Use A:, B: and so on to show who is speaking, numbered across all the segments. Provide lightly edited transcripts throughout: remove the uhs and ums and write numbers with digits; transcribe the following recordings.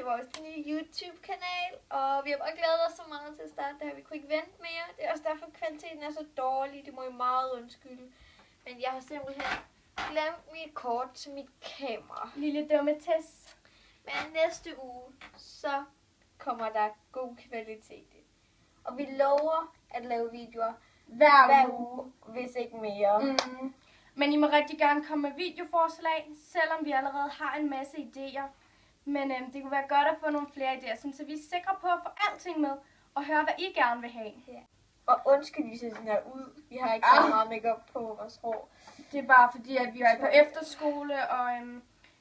A: vores nye YouTube-kanal, og vi har bare glædet os så meget til at starte det her. Vi kunne ikke vente mere. Det er også derfor, kvaliteten er så dårlig. Det må I meget undskylde. Men jeg har simpelthen glemt mit kort til mit kamera.
B: Lille dumme Tess.
A: Men næste uge, så kommer der god kvalitet. Og vi lover at lave videoer hver uge, hvis ikke mere.
B: Mm. Men I må rigtig gerne komme med videoforslag, selvom vi allerede har en masse idéer. Men det kunne være godt at få nogle flere idéer, så vi er sikre på at få alting med og høre, hvad I gerne vil have.
A: Ja. Og undskyld, vi ser sådan her ud. Vi har ikke så meget makeup på vores hår.
B: Det er bare fordi, at vi er på efterskole, og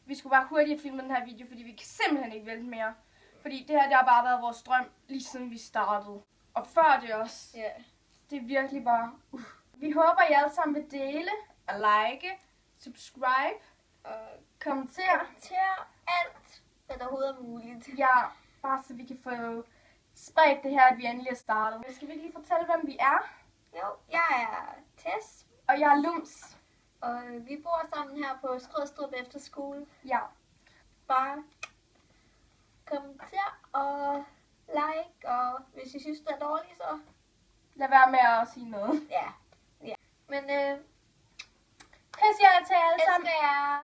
B: vi skulle bare hurtigt filme den her video, fordi vi kan simpelthen ikke vente mere. Fordi det her, det har bare været vores drøm, lige siden vi startede. Og før det også.
A: Ja.
B: Det er virkelig bare... Vi håber, I alle sammen vil dele og like, subscribe og kommentere
A: alt, hvad der overhovedet er muligt.
B: Ja, bare så vi kan få spredt det her, at vi endelig er startet. Skal vi ikke lige fortælle, hvem vi er?
A: Jo, jeg er Tess.
B: Og jeg er Lums.
A: Og vi bor sammen her på Skrødstrup Efterskole.
B: Ja.
A: Bare kommenter og like, og hvis I synes, det er dårligt, så...
B: Lad være med at sige noget.
A: Ja. Men
B: Pæs jer til alle sammen.
A: Jeg